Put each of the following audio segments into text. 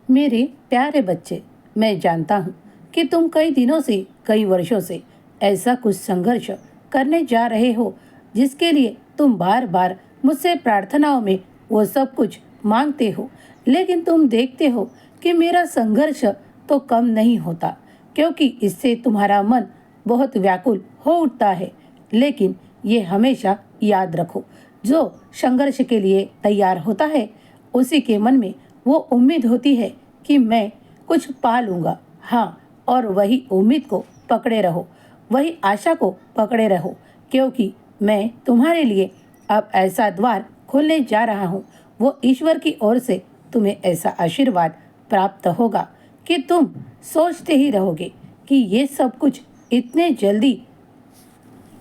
मेरे प्यारे बच्चे, मैं जानता हूँ कि तुम कई दिनों से, कई वर्षों से ऐसा कुछ संघर्ष करने जा रहे हो जिसके लिए तुम बार बार मुझसे प्रार्थनाओं में वो सब कुछ मांगते हो। लेकिन तुम देखते हो कि मेरा संघर्ष तो कम नहीं होता, क्योंकि इससे तुम्हारा मन बहुत व्याकुल हो उठता है। लेकिन ये हमेशा याद रखो, जो संघर्ष के लिए तैयार होता है उसी के मन में वो उम्मीद होती है कि मैं कुछ पा लूँगा। हाँ, और वही उम्मीद को पकड़े रहो, वही आशा को पकड़े रहो, क्योंकि मैं तुम्हारे लिए अब ऐसा द्वार खोलने जा रहा हूँ। वो ईश्वर की ओर से तुम्हें ऐसा आशीर्वाद प्राप्त होगा कि तुम सोचते ही रहोगे कि ये सब कुछ इतने जल्दी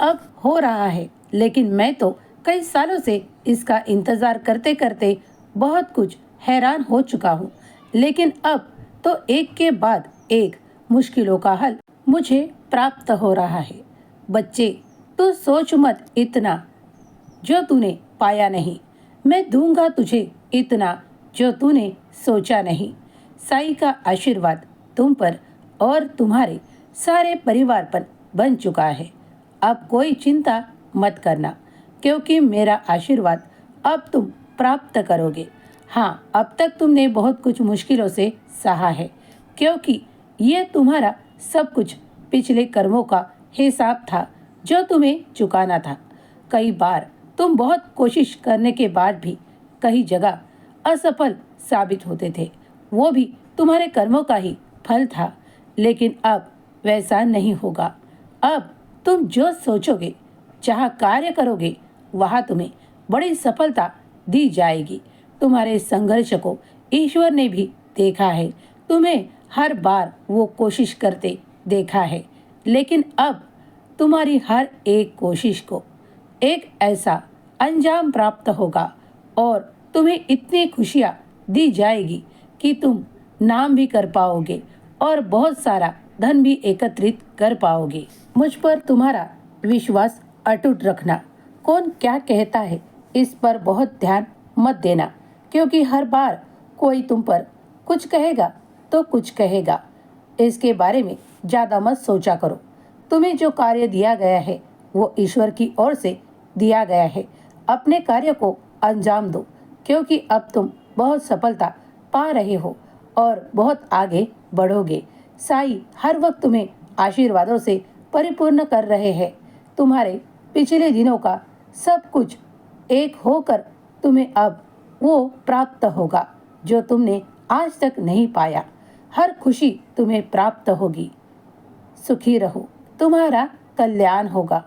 अब हो रहा है। लेकिन मैं तो कई सालों से इसका इंतज़ार करते करते बहुत कुछ हैरान हो चुका हूँ। लेकिन अब तो एक के बाद एक मुश्किलों का हल मुझे प्राप्त हो रहा है। बच्चे, तू सोच मत इतना जो तूने पाया नहीं। मैं दूंगा तुझे इतना जो तूने सोचा नहीं। साईं का आशीर्वाद तुम पर और तुम्हारे सारे परिवार पर बन चुका है। अब कोई चिंता मत करना, क्योंकि मेरा आशीर्वाद अब तुम प्राप्त करोगे। हाँ, अब तक तुमने बहुत कुछ मुश्किलों से सहा है, क्योंकि ये तुम्हारा सब कुछ पिछले कर्मों का हिसाब था जो तुम्हें चुकाना था। कई बार तुम बहुत कोशिश करने के बाद भी कई जगह असफल साबित होते थे। वो भी तुम्हारे कर्मों का ही फल था। लेकिन अब वैसा नहीं होगा। अब तुम जो सोचोगे, जहाँ कार्य करोगे, वहाँ तुम्हें बड़ी सफलता दी जाएगी। तुम्हारे संघर्ष को ईश्वर ने भी देखा है। तुम्हें हर बार वो कोशिश करते देखा है। लेकिन अब तुम्हारी हर एक कोशिश को एक ऐसा अंजाम प्राप्त होगा और तुम्हें इतनी खुशियाँ दी जाएगी कि तुम नाम भी कर पाओगे और बहुत सारा धन भी एकत्रित कर पाओगे। मुझ पर तुम्हारा विश्वास अटूट रखना। कौन क्या कहता है इस पर बहुत ध्यान मत देना, क्योंकि हर बार कोई तुम पर कुछ कहेगा तो कुछ कहेगा। इसके बारे में ज़्यादा मत सोचा करो। तुम्हें जो कार्य दिया गया है वो ईश्वर की ओर से दिया गया है। अपने कार्य को अंजाम दो, क्योंकि अब तुम बहुत सफलता पा रहे हो और बहुत आगे बढ़ोगे। साईं हर वक्त तुम्हें आशीर्वादों से परिपूर्ण कर रहे हैं। तुम्हारे पिछले दिनों का सब कुछ एक होकर तुम्हें अब वो प्राप्त होगा जो तुमने आज तक नहीं पाया। हर खुशी तुम्हें प्राप्त होगी। सुखी रहो, तुम्हारा कल्याण होगा।